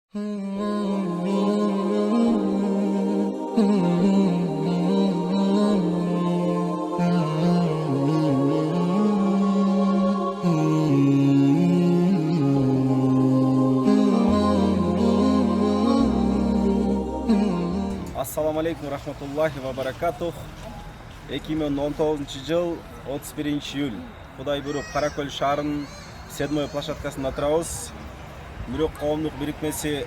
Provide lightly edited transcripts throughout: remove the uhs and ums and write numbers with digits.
Assalamu alaikum rahmatullahi ва баракатух. 2019 жыл 31 июль. Кудай буйруп Каракөл шаарынын 7-й площадкасында турабыз. Бирок коомдук бирикмеси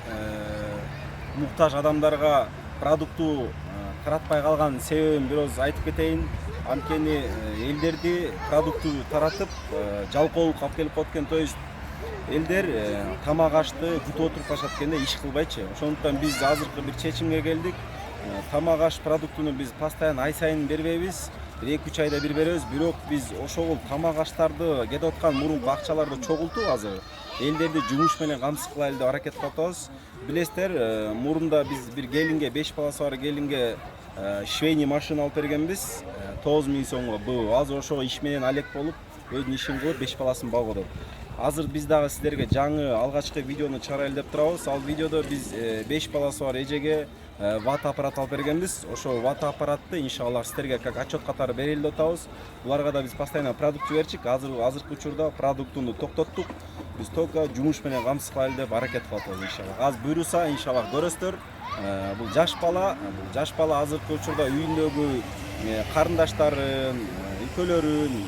муктаж адамдарга продукту таратпай калган себебин бирөөз айтып кетейин. Анткени элдерди продукту таратып жалкоолукка алып келип коет экен. То есть элдер тамак ашты күтүп отуруп калышат экенде, иш кылбайчы. Ошондуктан биз азыркы бир чечимге келдик. Тамак аш продуктуну биз постоянно ай сайын бербейбиз. 2-3 айда бир беребиз. Бирок биз ошол тамак аштарды кетип аткан мурунку акчаларды чогултуп азыр элдерди жумуш менен камсыз кылайлы деп аракет кылып атабыз. Билесиздер, мурунда биз бир келинге, 5 баласы бар келинге швейный машина алып бергенбиз. 9 миң сомго. Бул азыр ошого иш менен алек болуп, өзүнүн ишин кылып 5 баласын багуу деп. Азыр биз дагы сиздерге жаңы алгачкы видеону чыгарайлы деп турабыз. Ал видеодо биз 5 баласы бар эжеге ват аппарат алып бергенбиз. Ошо ват аппаратты иншаллах сиздерге как отчет катары берели деп атабыз. Буларга да биз постоянно продукт жиберчик. Азыркы учурда продуктуну токтоттук. Биз только жумуш менен камсыз кылайлы деп аракет кылып атабыз иншаллах. Аз буйруса иншаллах көрөсүздөр. Бул жаш бала азыркы учурда үйүндөгү карындаштарын, өлкөлөрүн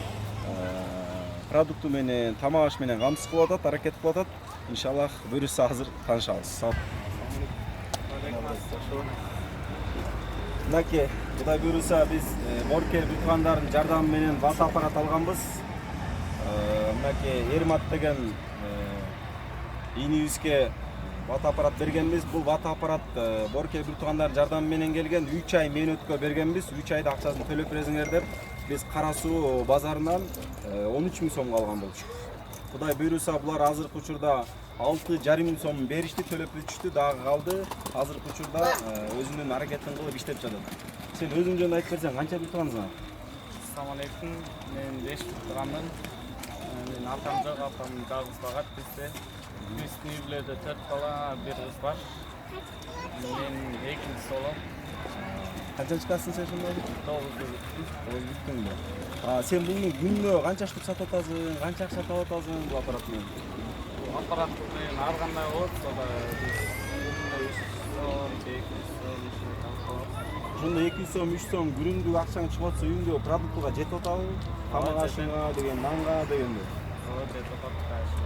продукту менен, тамак аш менен камсыз кылып атат, аракет кылып атат. Иншаллах буйруса азыр таанышабыз. Мынакей, Кудай буйруса биз боркер туугандардын жардамы менен ват аппарат алганбыз. Мынакей Эрмат деген инибизге ват аппарат бергенбиз. Бул ват аппарат боркер туугандардын жардамы менен келген. 3 ай мөөнөткө бергенбиз. 3 айда акчасын төлөп бересиңер деп биз Кара Суу базарынан 13 миң сомго алган болчук. Кудай буйруса булар азыркы учурда 6,5 миң сом беришти, төлөп бүтүштү, дагы калды. Азыркы учурда өзүнүн аракетин кылып иштеп жатат. Сен өзүң жөнүндө айтып берсең, канча бир туугансың? Assalamu alaikum. Мен 5 турганмын. Менин атам жок, апам жалгыз багат бизде. Биздин үйлөрдө 4 бала, бир кыз бар. Мен экинчи болом. Канчанчы классын сен шунда? 9-га бүттүм. Бүттүңбү? Сен буну күнүнө канча штук сатып атасың? Канча акча таап атасың бул аппарат менен? Аппарат менен ар кандай болот, ошондо биз күнүнө 300 сом, 200 сом таап. Ошондо 200 сом, 300 сом күнүмдүк акчаң чыгып атса, үйүңдө продуктуга жетип атабы? Тамак ашыңа деген, нанга дегенде. Жетип атат кайсы.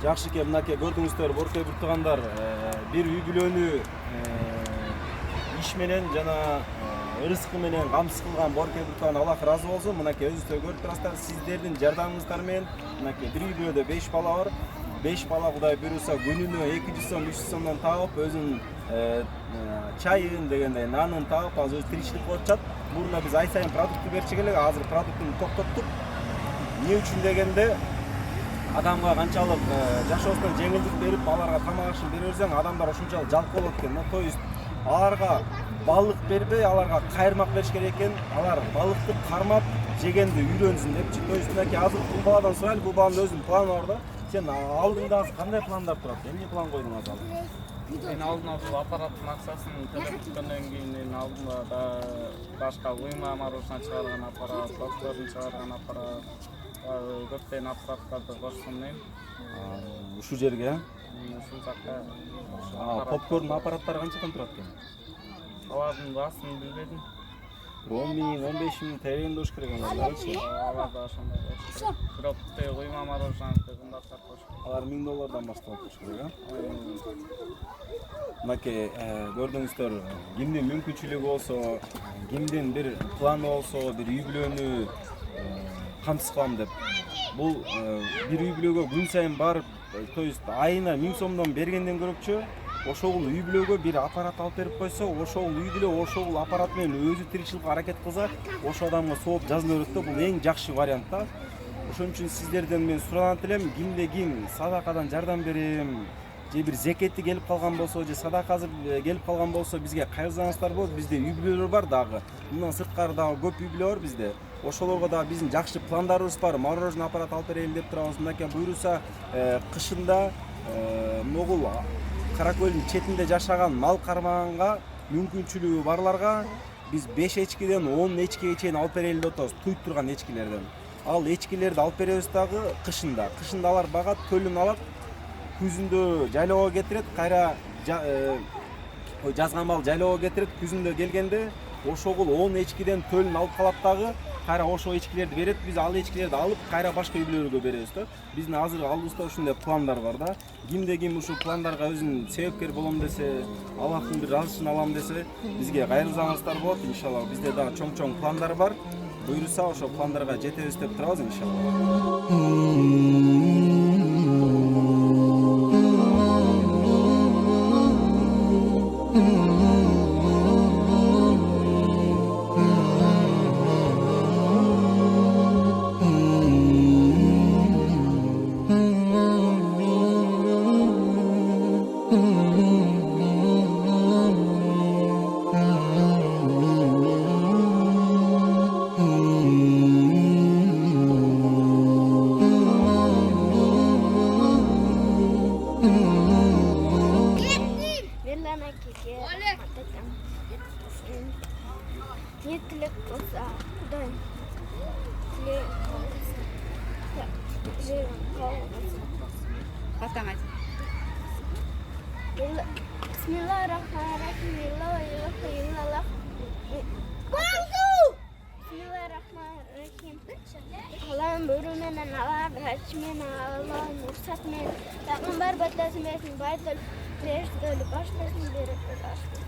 Жакшы экен, мынакей көрдүңүздөр, боркер туугандар, бир үй бүлөнү иш менен жана ырыскы менен камсыз кылган боркер тууган Аллах ыраазы болсун. Мынакей өзүңүздөр көрүп турасыздар, сиздердин жардамыңыздар менен мынакей бир үй бүлөдө 5 бала бар. 5 бала Кудай буйруса күнүнө 200 сом, 300 сомдон таап, өзүнүн чайын дегендей, нанын таап, азыр өз тиричилик кылып атышат. Мурунда биз ай сайын продукту берчү элек, азыр продуктуну токтоттук. Эмне үчүн дегенде, адамга канчалык жашоосуна жеңилдик берип, аларга тамак ашын бере берсең, адамдар ошончолук жалкоо болот экен. То есть аларга балык бербей, аларга кайырмак бериш керек экен. Алар балыкты кармап жегенди үйрөнсүн депчи. То есть мынакей азыр бул баладан сурайлы, бул баланын өзүнүн планы бар да. Сен алдыңда кандай пландар турат? Эмне план койдуң азыр? Мен алдына бул аппараттын акчасын төлөп бүткөндөн кийин мен алдыма да башка уйма мороженое чыгарган аппарат, попкорн чыгарган аппарат, көптөгөн аппараттарды кошсом мен. Ушул жерге, Ушул жакка попкорн аппараттары канчадан турат экен? алардын баасын билбедим. 10 миң, 15 миң тегин болуш керек аларчы. Алар да ошондой болчу. Бирок тиги уйма мороженое кымбаттап кошу. Алар $1000 башталып болуш керек, Мынакей көрдүңүздөр, кимдин мүмкүнчүлүгү болсо, кимдин бир планы болсо, бир үй бүлөнү камсыз кылам деп. Бул бир үй бүлөгө күн сайын барып, то есть айына 1000 сомдон бергенден көрөкчү, ошол үй бүлөгө бир аппарат алып берип койсо, ошол үй бүлө ошол аппарат менен өзү тиричиликке аракет кылса, ошол адамга сооп жазыла берет да. Бул эң жакшы вариант да. Ошон үчүн сиздерден мен сураганат элем, кимде ким садакадан жардам берем, же бир зекети келип калган болсо, же садакасы келип калган болсо, бизге кайрылсаңыздар болот. Бизде үй бүлөлөр бар дагы. Мындан сырткары дагы көп үй бүлө бар бизде. Ошолорго да биздин жакшы пландарыбыз бар. Мороженое аппарат алып берели деп турабыз. Мынакей буйруса кышында могул Кара көлдүн четинде жашаган мал кармаганга мүмкүнчүлүгү барларга биз 5 эчкиден 10 эчкиге чейин алып берели деп атабыз, туйуп турган эчкилерден. Ал эчкилерди алып беребиз дагы кышында. Кышында алар багат, төлүн алат, күзүндө жайлоого кетирет, кайра жазган мал жайлоого кетирет, күзүндө келгенде ошогул 10 эчкиден төлүн алып калат дагы, кайра ошол эчкилерди берет, биз ал эчкилерди алып кайра башка үй бүлөлөргө беребиз да. Биздин азыркы алдыбызда ушундай пландар бар да. Кимде ким ушул пландарга өзүнүн себепкер болом десе, Аллахтын бир разышын алам десе, бизге кайрылсаңыздар болот иншалла. Бизде дагы чоң пландар бар. Буйруса ошол пландарга жетебиз деп турабыз иншалла. Ниеттілік болса, Құдайым тілегім қалғансын. Атаң айт. Бисмиллахиррахманиррахим. Бисмиллахиррахманиррахим. Қалам бөріменен алар, рәчімен Аллахын ұрсатмен. Пайғамбар батасын берсін, байтыл, періштелі башпасын беріп башпасын.